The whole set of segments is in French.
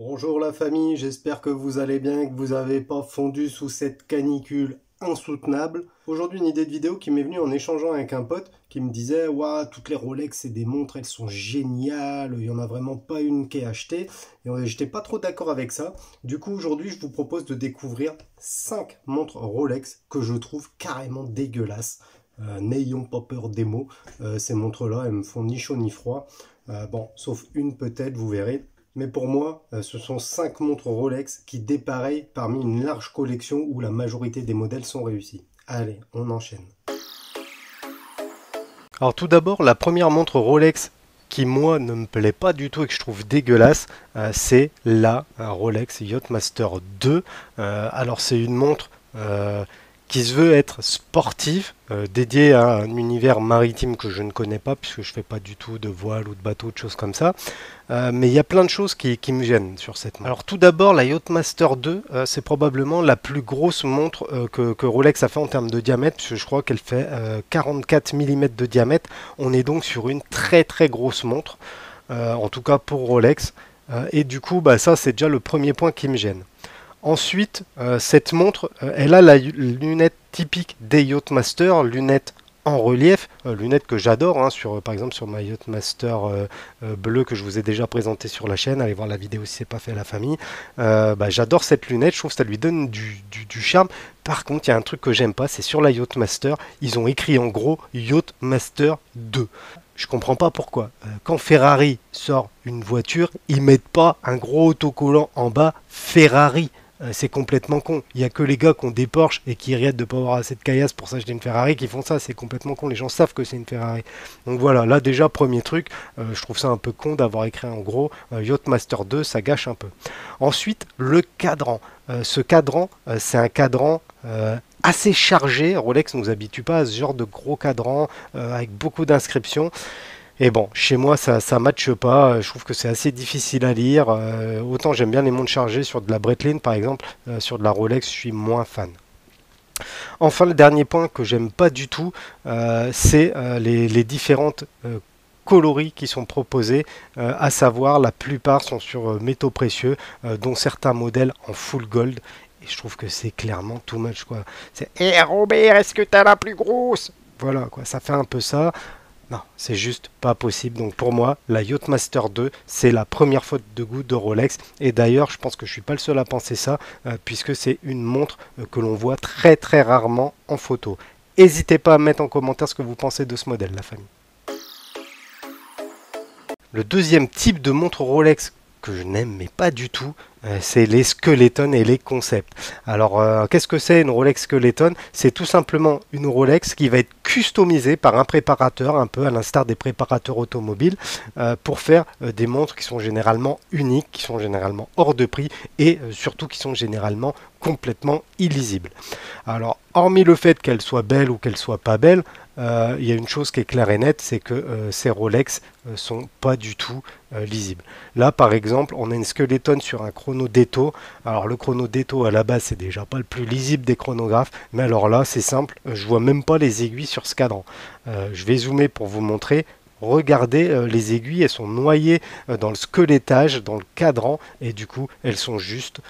Bonjour la famille, j'espère que vous allez bien et que vous n'avez pas fondu sous cette canicule insoutenable. Aujourd'hui une idée de vidéo qui m'est venue en échangeant avec un pote qui me disait ouah, toutes les Rolex c'est des montres, elles sont géniales, il n'y en a vraiment pas une qui est achetée. Et j'étais pas trop d'accord avec ça. Du coup aujourd'hui je vous propose de découvrir 5 montres Rolex que je trouve carrément dégueulasses. N'ayons pas peur des mots, ces montres là elles me font ni chaud ni froid. Bon, sauf une peut-être, vous verrez. Mais pour moi, ce sont 5 montres Rolex qui dépareillent parmi une large collection où la majorité des modèles sont réussis. Allez, on enchaîne. Alors tout d'abord, la première montre Rolex qui moi ne me plaît pas du tout et que je trouve dégueulasse, c'est la Rolex Yachtmaster 2. Alors c'est une montre qui se veut être sportive, dédiée à un univers maritime que je ne connais pas puisque je fais pas du tout de voile ou de bateau, de choses comme ça. Mais il y a plein de choses qui me gênent sur cette montre. Alors tout d'abord, la Yachtmaster 2, c'est probablement la plus grosse montre que Rolex a fait en termes de diamètre, puisque je crois qu'elle fait 44 mm de diamètre. On est donc sur une très très grosse montre, en tout cas pour Rolex. Et du coup, ça c'est déjà le premier point qui me gêne. Ensuite, cette montre, elle a la lunette typique des Yachtmaster, lunette en relief, lunettes que j'adore, hein, par exemple sur ma Yachtmaster bleue que je vous ai déjà présenté sur la chaîne, allez voir la vidéo si c'est pas fait à la famille. J'adore cette lunette, je trouve que ça lui donne du charme. Par contre, il y a un truc que j'aime pas, c'est sur la Yachtmaster, ils ont écrit en gros Yachtmaster 2. Je comprends pas pourquoi. Quand Ferrari sort une voiture, ils mettent pas un gros autocollant en bas Ferrari. C'est complètement con. Il n'y a que les gars qui ont des Porsche et qui regrettent de ne pas avoir assez de caillasse pour s'acheter une Ferrari qui font ça. C'est complètement con. Les gens savent que c'est une Ferrari. Donc voilà, là déjà, premier truc, je trouve ça un peu con d'avoir écrit en gros Yachtmaster 2, ça gâche un peu. Ensuite, le cadran. Ce cadran, c'est un cadran assez chargé. Rolex ne nous habitue pas à ce genre de gros cadran avec beaucoup d'inscriptions. Et bon, chez moi, ça ne matche pas. Je trouve que c'est assez difficile à lire. Autant j'aime bien les montres chargées sur de la Breitling, par exemple. Sur de la Rolex, je suis moins fan. Enfin, le dernier point que j'aime pas du tout, c'est les différentes coloris qui sont proposés, à savoir la plupart sont sur métaux précieux, dont certains modèles en full gold. Et je trouve que c'est clairement too much, quoi. C'est hey Robert, est-ce que t'as la plus grosse? Voilà, quoi, ça fait un peu ça. Non, c'est juste pas possible. Donc pour moi, la Yachtmaster 2, c'est la première faute de goût de Rolex. Et d'ailleurs, je pense que je suis pas le seul à penser ça, puisque c'est une montre que l'on voit très très rarement en photo. N'hésitez pas à mettre en commentaire ce que vous pensez de ce modèle, la famille. Le deuxième type de montre Rolex que je n'aime mais pas du tout, c'est les Skeleton et les concepts. Alors qu'est-ce que c'est une Rolex Skeleton? C'est tout simplement une Rolex qui va être customisée par un préparateur, un peu à l'instar des préparateurs automobiles, pour faire des montres qui sont généralement uniques, qui sont généralement hors de prix et surtout qui sont généralement complètement illisibles. Alors hormis le fait qu'elles soient belles ou qu'elles soient pas belles, il y a une chose qui est claire et nette, c'est que ces Rolex sont pas du tout lisibles. Là par exemple, on a une Skeleton sur un chrono Detto. Alors le chrono Detto à la base c'est déjà pas le plus lisible des chronographes, mais alors là c'est simple, je vois même pas les aiguilles sur ce cadran. Je vais zoomer pour vous montrer. Regardez, les aiguilles, elles sont noyées dans le squelettage, dans le cadran, et du coup, elles sont juste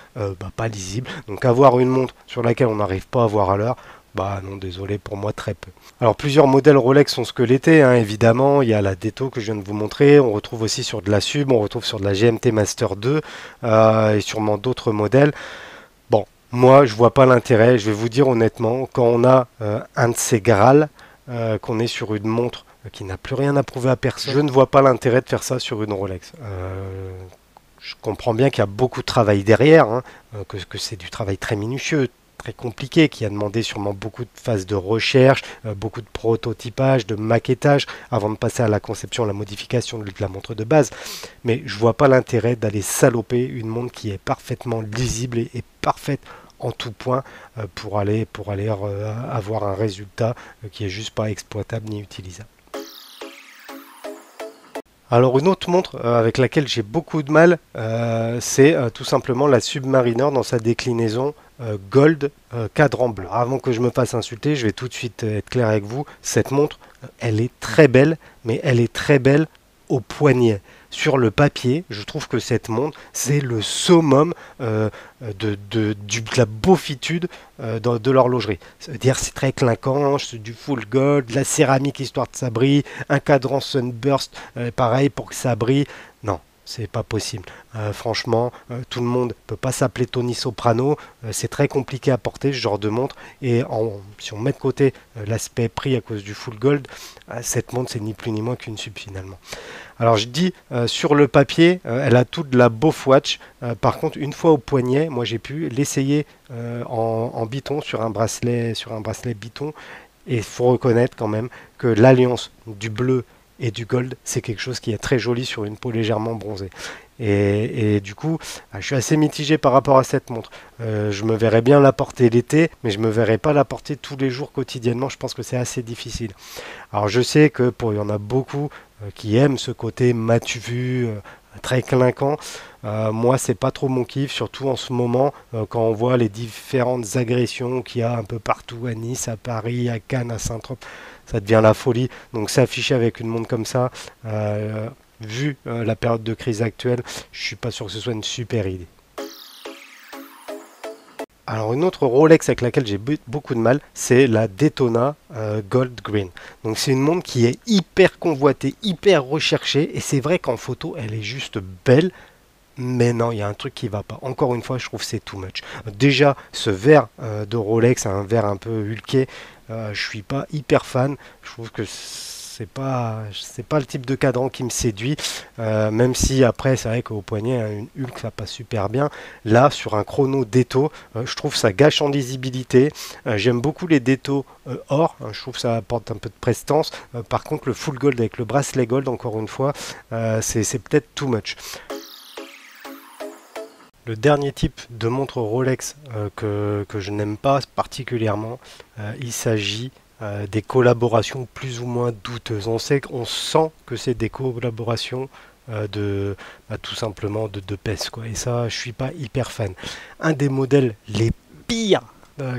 pas lisibles. Donc avoir une montre sur laquelle on n'arrive pas à voir à l'heure, non, désolé, pour moi, très peu. Alors, plusieurs modèles Rolex sont squelettés, hein, évidemment. Il y a la Detto que je viens de vous montrer. On retrouve aussi sur de la Sub, on retrouve sur de la GMT Master 2 et sûrement d'autres modèles. Bon, moi, je vois pas l'intérêt. Je vais vous dire honnêtement, quand on a un de ces Graal, qu'on est sur une montre qui n'a plus rien à prouver à personne, je ne vois pas l'intérêt de faire ça sur une Rolex. Je comprends bien qu'il y a beaucoup de travail derrière, hein, que c'est du travail très minutieux, très compliqué, qui a demandé sûrement beaucoup de phases de recherche, beaucoup de prototypage, de maquettage, avant de passer à la conception, à la modification de la montre de base. Mais je vois pas l'intérêt d'aller saloper une montre qui est parfaitement lisible et parfaite en tout point pour aller avoir un résultat qui est juste pas exploitable ni utilisable. Alors une autre montre avec laquelle j'ai beaucoup de mal, c'est tout simplement la Submariner dans sa déclinaison Gold cadran bleu. Alors, avant que je me fasse insulter, je vais tout de suite être clair avec vous. Cette montre, elle est très belle, mais elle est très belle au poignet. sur le papier, je trouve que cette montre, c'est le summum de la beaufitude de l'horlogerie. C'est-à-dire c'est très clinquant, c'est du full gold, de la céramique histoire que ça brille, un cadran sunburst, pareil pour que ça brille. Non, c'est pas possible. Franchement, tout le monde peut pas s'appeler Tony Soprano. C'est très compliqué à porter ce genre de montre. Et si on met de côté l'aspect prix à cause du full gold, cette montre c'est ni plus ni moins qu'une sub finalement. Alors je dis sur le papier, elle a toute de la Bof Watch. Par contre, une fois au poignet, moi j'ai pu l'essayer en biton sur un bracelet biton. Et il faut reconnaître quand même que l'alliance du bleu et du gold, c'est quelque chose qui est très joli sur une peau légèrement bronzée. Et du coup, je suis assez mitigé par rapport à cette montre. Je me verrais bien la porter l'été, mais je me verrais pas la porter tous les jours quotidiennement. Je pense que c'est assez difficile. Alors je sais que il y en a beaucoup qui aiment ce côté matu vu, très clinquant. Moi, c'est pas trop mon kiff, surtout en ce moment, quand on voit les différentes agressions qu'il y a un peu partout à Nice, à Paris, à Cannes, à Saint-Tropez. Ça devient la folie. Donc s'afficher avec une montre comme ça, vu la période de crise actuelle, je suis pas sûr que ce soit une super idée. Alors une autre Rolex avec laquelle j'ai beaucoup de mal, c'est la Daytona Gold Green. Donc c'est une montre qui est hyper convoitée, hyper recherchée, et c'est vrai qu'en photo elle est juste belle. Mais non, il y a un truc qui va pas. Encore une fois, je trouve que c'est too much. Déjà, ce verre de Rolex, un verre un peu hulké, je suis pas hyper fan. Je trouve que c'est pas le type de cadran qui me séduit. Même si après, c'est vrai qu'au poignet, une Hulk, ça passe super bien. Là, sur un chrono Detto, je trouve ça gâche en lisibilité. J'aime beaucoup les Detto or. Je trouve que ça apporte un peu de prestance. Par contre, le full gold avec le bracelet gold, encore une fois, c'est peut-être too much. Le dernier type de montre Rolex que je n'aime pas particulièrement, il s'agit des collaborations plus ou moins douteuses. On sent que c'est des collaborations tout simplement de pèse, quoi. Et ça, je suis pas hyper fan. Un des modèles les pires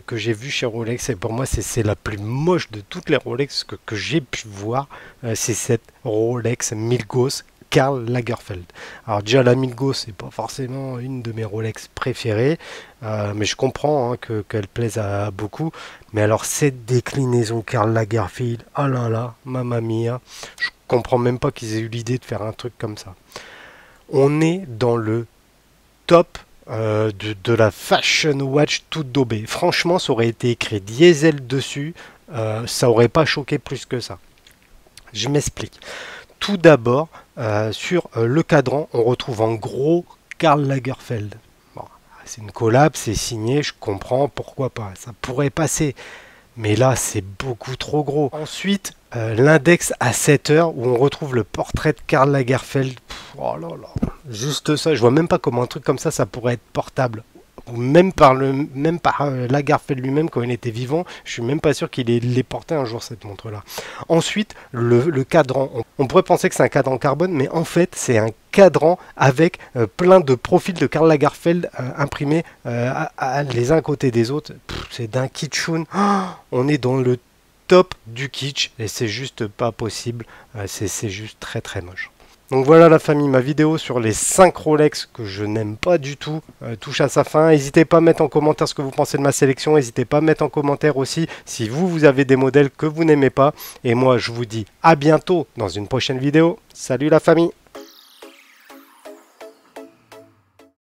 que j'ai vu chez Rolex, et pour moi c'est la plus moche de toutes les Rolex que j'ai pu voir, c'est cette Rolex Milgauss Karl Lagerfeld. Alors déjà la Milgauss c'est pas forcément une de mes Rolex préférées, mais je comprends qu'elle plaise à beaucoup. Mais alors cette déclinaison Karl Lagerfeld, oh là là, mamma mia, je comprends même pas qu'ils aient eu l'idée de faire un truc comme ça. On est dans le top de la fashion watch toute daubée. Franchement, ça aurait été écrit diesel dessus, ça aurait pas choqué plus que ça. Je m'explique. Tout d'abord, sur le cadran, on retrouve en gros Karl Lagerfeld. Bon, c'est une collab, c'est signé, je comprends, pourquoi pas, ça pourrait passer. Mais là, c'est beaucoup trop gros. Ensuite, l'index à 7 heures, où on retrouve le portrait de Karl Lagerfeld. Oh là là, juste ça, je vois même pas comment un truc comme ça pourrait être portable. Ou même par Lagerfeld lui-même quand il était vivant, je suis même pas sûr qu'il l'ait porté un jour cette montre-là. Ensuite, le cadran. On pourrait penser que c'est un cadran carbone, mais en fait, c'est un cadran avec plein de profils de Karl Lagerfeld imprimés les uns à côté des autres. C'est d'un kitschoun. Oh, on est dans le top du kitsch et c'est juste pas possible. C'est juste très très moche. Donc voilà la famille, ma vidéo sur les 5 Rolex que je n'aime pas du tout touche à sa fin. N'hésitez pas à mettre en commentaire ce que vous pensez de ma sélection. N'hésitez pas à mettre en commentaire aussi si vous avez des modèles que vous n'aimez pas. Et moi je vous dis à bientôt dans une prochaine vidéo. Salut la famille!